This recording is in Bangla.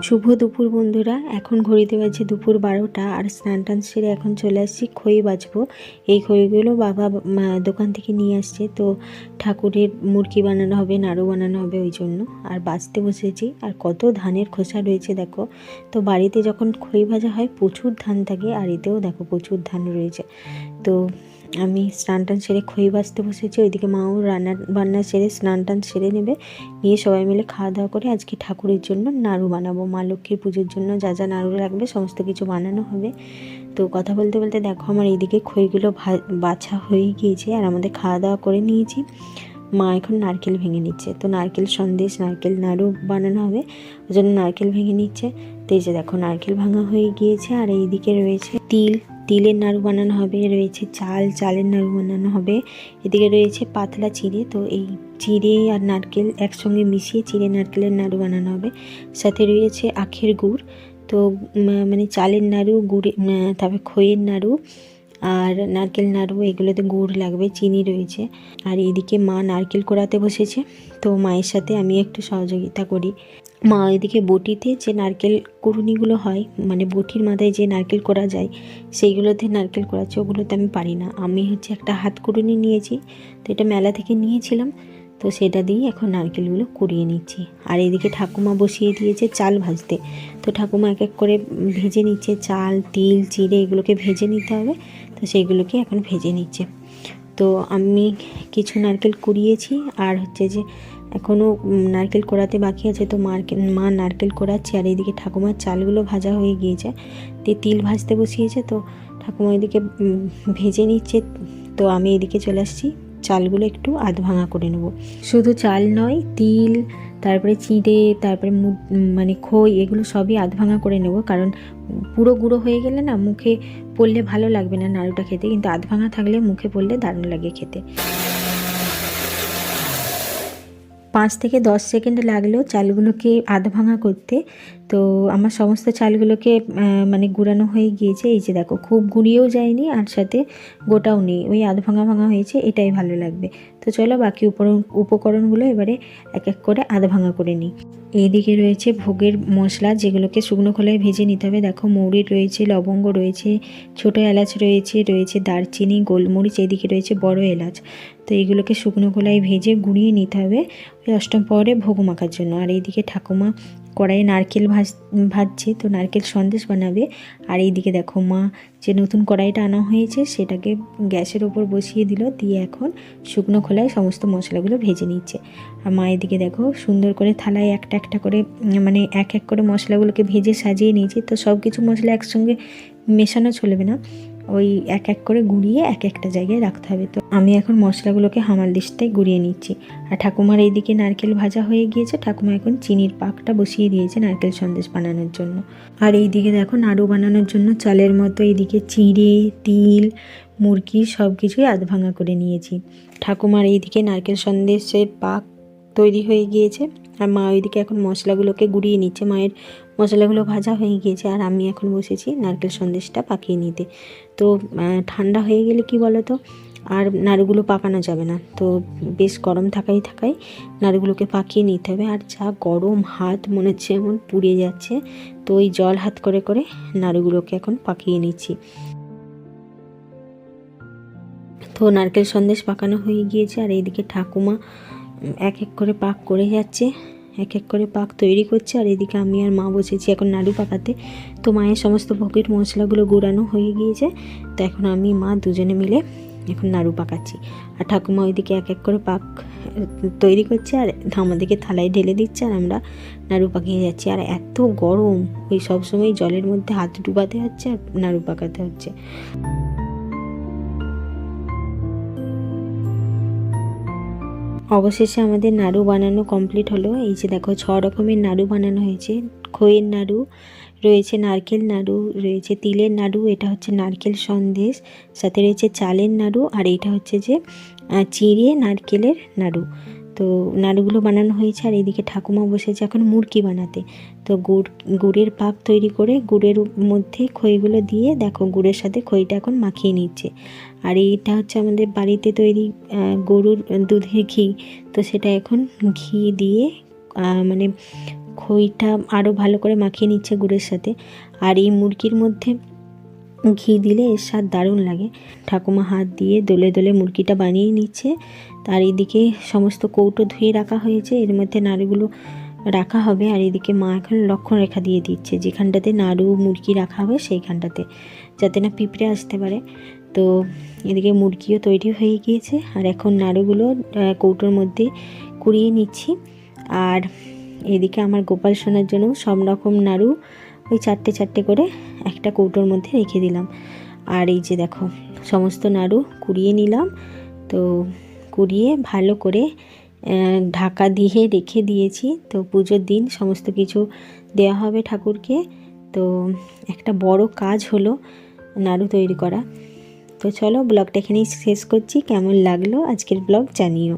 শুভ দুপুর বন্ধুরা। এখন ঘড়িতে বাজছে দুপুর 12টা আর স্নান টান সেরে এখন চলে আসছি খই বাজবো। এই খইগুলো বাবা দোকান থেকে নিয়ে আসছে, তো ঠাকুরের মূর্তি বানানো হবে, নাড়ু বানানো হবে, ওই জন্য আর বাজতে বসেছি। আর কত ধানের খোসা রয়েছে দেখো। তো বাড়িতে যখন খই ভাজা হয় প্রচুর ধান থাকে, আর এতেও দেখো প্রচুর ধান রয়েছে। তো আমি স্নান টান সেরে খই বাজতে বসেছি, ওইদিকে মাও রান্না বান্না সেরে স্নান টান সেরে নেবে, নিয়ে সবাই মিলে খাওয়া দাওয়া করে আজকে ঠাকুরের জন্য নাড়ু বানাবো। মা লক্ষ্মীর পুজোর জন্য যা যা নাড়ু লাগবে সমস্ত কিছু বানানো হবে। তো কথা বলতে বলতে দেখো আমার এইদিকে খইগুলো বাছা হয়ে গিয়েছে, আর আমাদের খাওয়া দাওয়া করে নিয়েছি। মা এখন নারকেল ভেঙে নিচ্ছে, তো নারকেল সন্দেশ, নারকেল নাড়ু বানানো হবে, ওই জন্য নারকেল ভেঙে নিচ্ছে। তো এই যে দেখো নারকেল ভাঙা হয়ে গিয়েছে, আর এইদিকে রয়েছে তিলের নাড়ু বানানো হবে, রয়েছে চালের নাড়ু বানানো হবে, এদিকে রয়েছে পাতলা চিড়ে। তো এই চিড়ে আর নারকেল একসঙ্গে মিশিয়ে চিড়ে নারকেলের নাড়ু বানানো হবে। সাথে রয়েছে আখের গুড়। তো মানে চালের নাড়ু, গুড়ে তারপরে খইয়ের নাড়ু আর নারকেল নাড়ু, এগুলোতে গুড় লাগবে, চিনি রয়েছে। আর এদিকে মা নারকেল কোড়াতে বসেছে, তো মায়ের সাথে আমি একটু সহযোগিতা করি। মা এদিকে বটিতে যে নারকেল কুড়ুনিগুলো হয়, মানে বটির মাথায় যে নারকেল কোড়া যায়, সেইগুলোতে নারকেল কোড়াচ্ছে, ওগুলোতে আমি পারি না। আমি হচ্ছে একটা হাত কুড়ুনি নিয়েছি, তো এটা মেলা থেকে নিয়েছিলাম, তো সেটা দিয়েই এখন নারকেলগুলো কুড়িয়ে নিচ্ছি। আর এদিকে ঠাকুমা বসিয়ে দিয়েছে চাল ভাজতে, তো ঠাকুমা এক এক করে ভেজে নিচ্ছে, চাল, তিল, চিড়ে এগুলোকে ভেজে নিতে হবে, তো সেইগুলোকে এখন ভেজে নিচ্ছে। তো আমি কিছু নারকেল কুড়িয়েছি, আর হচ্ছে যে এখনও নারকেল কোড়াতে বাকি আছে, তো মা নারকেল কোড়াচ্ছে, আর এইদিকে ঠাকুমার চালগুলো ভাজা হয়ে গিয়েছে, তিল ভাজতে বসিয়েছে, তো ঠাকুমা এদিকে ভেজে নিচ্ছে। তো আমি এদিকে চলে আসছি, চালগুলো একটু আধ ভাঙা করে নেব। শুধু চাল নয়, তিল, তারপরে চিড়ে, তারপরে মানে খই, এগুলো সবই আধ ভাঙা করে নেব, কারণ পুরো গুঁড়ো হয়ে গেলে না মুখে পড়লে ভালো লাগবে না নাড়ুটা খেতে, কিন্তু আধ ভাঙা থাকলে মুখে পড়লে দারুণ লাগে খেতে। 5 থেকে 10 সেকেন্ড লাগলো চালগুলোকে আধ ভাঙা করতে। তো আমার সমস্ত চালগুলোকে মানে গুঁড়ানো হয়ে গিয়েছে। এই যে দেখো খুব গুঁড়িয়েও যায়নি, আর সাথে গোটাও নেই, ওই আধ ভাঙা ভাঙা হয়েছে, এটাই ভালো লাগবে। তো চলো বাকি উপকরণগুলো এবারে এক এক করে আধ ভাঙা করে নিই। এইদিকে রয়েছে ভোগের মশলা, যেগুলোকে শুকনো খোলায় ভেজে নিতে হবে। দেখো মৌরি রয়েছে, লবঙ্গ রয়েছে, ছোটো এলাচ রয়েছে দারচিনি, গোলমরিচ, এদিকে রয়েছে বড় এলাচ। তো এইগুলোকে শুকনো খোলায় ভেজে গুঁড়িয়ে নিতে হবে ওই অষ্টম প্রহরে ভোগ মাখার জন্য। আর এইদিকে ঠাকুমা কড়াইয়ে নারকেল ভাজছে, তো নারকেল সন্দেশ বানাবে। আর এইদিকে দেখো মা যে নতুন কড়াইটা আনা হয়েছে সেটাকে গ্যাসের ওপর বসিয়ে দিল, দিয়ে এখন শুকনো খোলায় সমস্ত মশলাগুলো ভেজে নিচ্ছে। আর মা এদিকে দেখো সুন্দর করে থালায় একটা একটা করে মানে এক এক করে মশলাগুলোকে ভেজে সাজিয়ে নিয়েছি। তো সব কিছু মশলা একসঙ্গে মেশানো চলবে না, ওই এক এক করে গুঁড়িয়ে এক একটা জায়গায় রাখতে হবে। তো আমি এখন মশলাগুলোকে হামালদিস্তায় গুঁড়িয়ে নিচ্ছি। আর ঠাকুমার এইদিকে নারকেল ভাজা হয়ে গিয়েছে, ঠাকুমা এখন চিনির পাকটা বসিয়ে দিয়েছে নারকেল সন্দেশ বানানোর জন্য। আর এইদিকে দেখো নাড়ু বানানোর জন্য চালের মতো এইদিকে চিড়ে, তিল, মুরগি সব কিছুই আধ ভাঙা করে নিয়েছি। ঠাকুমার এইদিকে নারকেল সন্দেশের পাক তৈরি হয়ে গিয়েছে, আর মা ওইদিকে এখন মশলাগুলোকে গুঁড়িয়ে নিচ্ছে। মায়ের মশলাগুলো ভাজা হয়ে গিয়েছে, আর আমি এখন বসেছি নারকেল সন্দেশটা পাকিয়ে নিতে। তো ঠান্ডা হয়ে গেলে কি বলো তো, আর নাড়ুগুলো পাকানো যাবে না, তো বেশ গরম থাকাই নাড়ুগুলোকে পাকিয়ে নিতে হবে। আর যা গরম, হাত মনে হচ্ছে এমন পুড়ে যাচ্ছে, তো ওই জল হাত করে করে নাড়ুগুলোকে এখন পাকিয়ে নিচ্ছি। তো নারকেল সন্দেশ পাকানো হয়ে গিয়েছে, আর এইদিকে ঠাকুমা এক এক করে পাক করে যাচ্ছে, এক এক করে পাক তৈরি করছে। আর এদিকে আমি আর মা বসেছি এখন নাড়ু পাকাতে। তো মায়ের সমস্ত ভোগের মশলাগুলো গুঁড়ানো হয়ে গিয়েছে, তো এখন আমি মা দুজনে মিলে এখন নাড়ু পাকাচ্ছি। আর ঠাকুমা ওইদিকে এক এক করে পাক তৈরি করছে, আর আমাদেরকে থালায় ঢেলে দিচ্ছে, আর আমরা নাড়ু পাকিয়ে যাচ্ছি। আর এত গরম, ওই সবসময় জলের মধ্যে হাত ডুবাতে হচ্ছে আর নাড়ু পাকাতে হচ্ছে। অবশেষে আমাদের নাড়ু বানানো কমপ্লিট হলো। এই যে দেখো 6 রকমের নাড়ু বানানো হয়েছে। খইয়ের নাড়ু রয়েছে, নারকেল নাড়ু রয়েছে, তিলের নাড়ু, এটা হচ্ছে নারকেল সন্দেশ, সাথে রয়েছে চালের নাড়ু, আর এইটা হচ্ছে যে চিড়ে নারকেলের নাড়ু। তো নাড়ুগুলো বানানো হয়েছে, আর এইদিকে ঠাকুমা বসেছে এখন মুড়কি বানাতে। তো গুড়ের পাক তৈরি করে গুড়ের মধ্যে খইগুলো দিয়ে দেখো গুড়ের সাথে খইটা এখন মাখিয়ে নিচ্ছে। আর এইটা হচ্ছে আমাদের বাড়িতে তৈরি গরুর দুধের ঘি, তো সেটা এখন ঘি দিয়ে মানে খইটা আরও ভালো করে মাখিয়ে নিচ্ছে গুড়ের সাথে। আর এই মুরগির মধ্যে ঘি দিলে এর স্বাদ দারুণ লাগে। ঠাকুমা হাত দিয়ে দোলে দোলে মুরগিটা বানিয়ে নিচ্ছে। তার এদিকে সমস্ত কৌটো ধুয়ে রাখা হয়েছে, এর মধ্যে নাড়ুগুলো রাখা হবে। আর এদিকে মা এখন লক্ষ্মণ রেখা দিয়ে দিচ্ছে, যেখানটাতে নাড়ু মুরগি রাখা হবে সেইখানটাতে, যাতে না পিঁপড়ে আসতে পারে। তো এদিকে মুরগিও তৈরি হয়ে গিয়েছে, আর এখন নাড়ুগুলো কৌটোর মধ্যে কুড়িয়ে নিচ্ছি। আর এদিকে আমার গোপাল সোনার জন্য সব রকম নাড়ু ওই চারটে চারটে করে একটা কৌটোর মধ্যে রেখে দিলাম। আর এই যে দেখো সমস্ত নাড়ু কুড়িয়ে নিলাম। তো কুড়িয়ে ভালো করে ঢাকা দিয়ে রেখে দিয়েছি। তো পুজোর দিন সমস্ত কিছু দেওয়া হবে ঠাকুরকে। তো একটা বড় কাজ হলো নাড়ু তৈরি করা। তো চলো ব্লগটা এখানেই শেষ করছি। কেমন লাগলো আজকের ব্লগ জানিও।